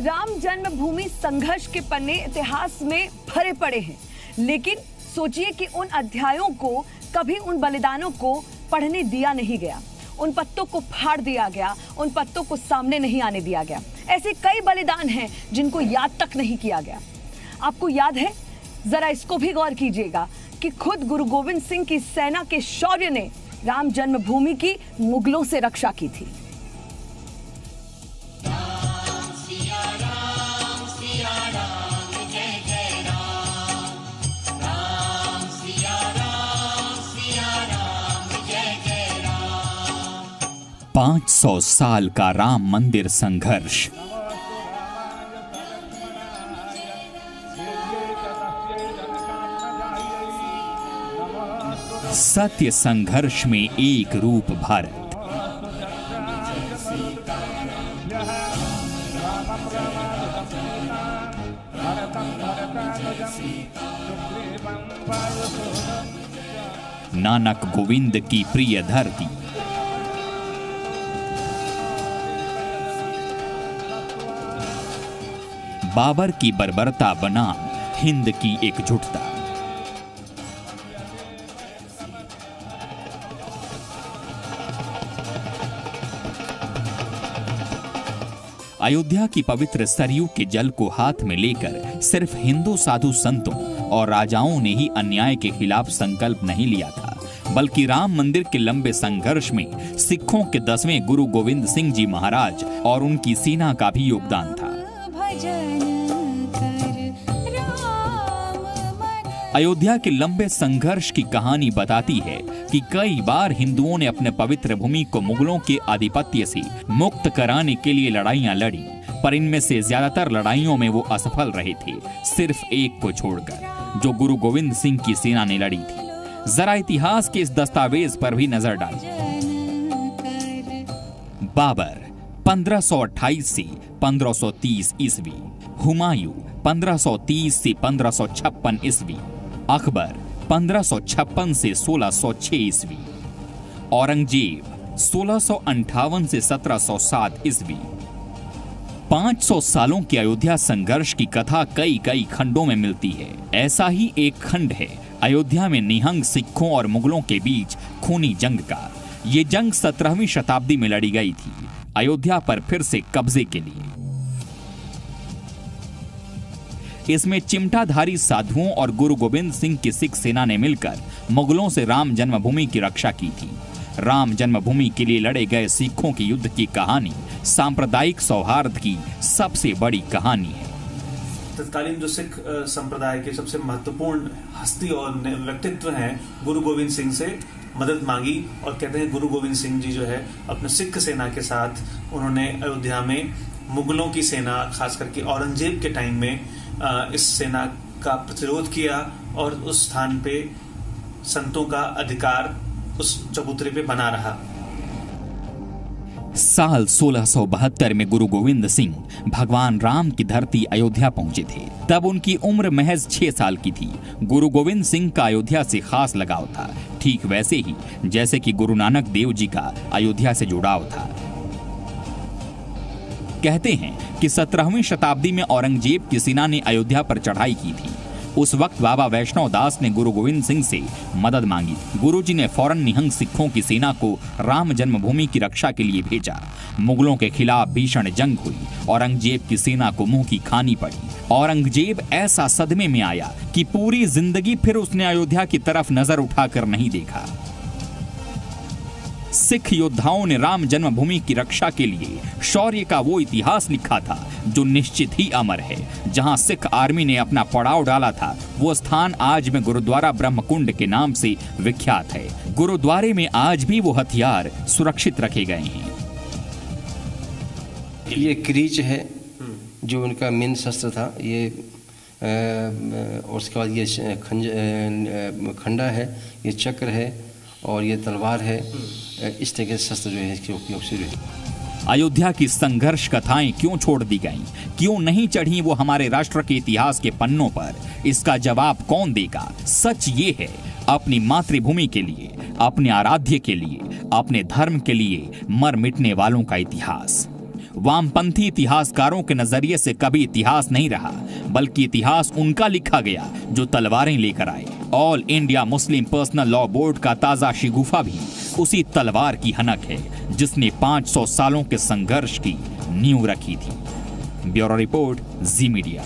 राम जन्मभूमि संघर्ष के पन्ने इतिहास में भरे पड़े हैं, लेकिन सोचिए कि उन अध्यायों को कभी उन बलिदानों को पढ़ने दिया नहीं गया, उन पत्तों को फाड़ दिया गया, उन पत्तों को सामने नहीं आने दिया गया। ऐसे कई बलिदान हैं जिनको याद तक नहीं किया गया। आपको याद है? जरा इसको भी गौर कीजिएगा कि खुद गुरु गोविंद सिंह की सेना के शौर्य ने राम जन्मभूमि की मुगलों से रक्षा की थी। जय जय राम, राम सिया राम, सिया राम, जय जय राम। 500 साल का राम मंदिर संघर्ष। सत्य संघर्ष में एक रूप भारत। नानक गोविंद की प्रिय धरती। बाबर की बर्बरता बनाम हिंद की एकजुटता। अयोध्या की पवित्र सरयू के जल को हाथ में लेकर सिर्फ हिंदू साधु संतों और राजाओं ने ही अन्याय के खिलाफ संकल्प नहीं लिया था, बल्कि राम मंदिर के लंबे संघर्ष में सिखों के 10वें गुरु गोविंद सिंह जी महाराज और उनकी सेना का भी योगदान था। अयोध्या के लंबे संघर्ष की कहानी बताती है कि कई बार हिंदुओं ने अपने पवित्र भूमि को मुगलों के आधिपत्य से मुक्त कराने के लिए लड़ाइयां लड़ी, पर इनमें से ज्यादातर लड़ाइयों में वो असफल रहे थे, सिर्फ एक को छोड़कर, जो गुरु गोविंद सिंह की सेना ने लड़ी थी। जरा इतिहास के इस दस्तावेज पर भी नजर डालें। बाबर 1528 से 1530 ईस्वी, हुमायूं 1530 से 1556 ईस्वी, अकबर 1556 से 1606 ईस्वी, औरंगजेब 1658 से 1707 ईस्वी। 500 सालों के अयोध्या संघर्ष की कथा कई कई खंडों में मिलती है। ऐसा ही एक खंड है अयोध्या में निहंग सिखों और मुगलों के बीच खूनी जंग का। ये जंग 17वीं शताब्दी में लड़ी गई थी, अयोध्या पर फिर से कब्जे के लिए। इसमें चिमटाधारी साधुओं और गुरु गोविंद सिंह की सिख सेना ने मिलकर मुगलों से राम जन्मभूमि की रक्षा की थी। राम जन्मभूमि के लिए लड़े गए सिखों की युद्ध की कहानी सांप्रदायिक सौहार्द की सबसे बड़ी कहानी है। तत्कालीन जो सिख संप्रदाय के सबसे महत्वपूर्ण हस्ती और व्यक्तित्व हैं, गुरु गोविंद सिंह से मदद मांगी और कहते हैं गुरु गोविंद सिंह जी जो है अपने सिख सेना के साथ उन्होंने अयोध्या में मुगलों की सेना, खास करके औरंगजेब के टाइम में इस सेना का प्रतिरोध किया और उस स्थान पे संतों का अधिकार उस चबूतरे पे बना रहा। साल 1672 में गुरु गोविंद सिंह भगवान राम की धरती अयोध्या पहुंचे थे। तब उनकी उम्र महज 6 साल की थी। गुरु गोविंद सिंह का अयोध्या से खास लगाव था, ठीक वैसे ही जैसे कि गुरु नानक देव जी का अयोध्या से जुड़ाव था। कहते हैं कि 17वीं शताब्दी में औरंगजेब की सेना ने अयोध्या पर चढ़ाई की थी। उस वक्त बाबा वैष्णव दास ने गुरु गोविंद सिंह से मदद मांगी। गुरुजी ने फौरन निहंग सिखों की सेना को राम जन्मभूमि की रक्षा के लिए भेजा। मुगलों के खिलाफ भीषण जंग हुई। औरंगजेब की सेना को मुंह की खानी पड़ी। औरंगजेब ऐसा सदमे में आया कि पूरी जिंदगी फिर उसने अयोध्या की तरफ नजर उठाकर नहीं देखा। सिख योद्धाओं ने राम जन्मभूमि की रक्षा के लिए शौर्य का वो इतिहास लिखा था जो निश्चित ही अमर है। जहां सिख आर्मी ने अपना पड़ाव डाला था, वो स्थान आज में गुरुद्वारा ब्रह्मकुंड के नाम से विख्यात है। गुरुद्वारे में आज भी वो हथियार सुरक्षित रखे गए हैं। ये क्रीच है जो उनका मेन शस्त्र था, ये और उसके बाद ये खंडा है, ये चक्र है और ये तलवार है। इस तरह के शस्त्र जो है इसके उपयोग से अयोध्या की संघर्ष कथाएं क्यों छोड़ दी गईं? क्यों नहीं चढ़ी वो हमारे राष्ट्र के इतिहास के पन्नों पर? इसका जवाब कौन देगा? सच ये है, अपनी मातृभूमि के लिए, अपने आराध्य के लिए, अपने धर्म के लिए मर मिटने वालों का इतिहास। वामपंथी इतिहासकारों के नजरिए से कभी इतिहास नहीं रहा, बल्कि इतिहास उनका लिखा गया जो तलवारें लेकर आए। All India Muslim personal law board का ताजा शिगुफा भी उसी तलवार की हनक है जिसने 500 सालों के संघर्ष की नींव रखी थी। ब्यूरो रिपोर्ट, जी मीडिया।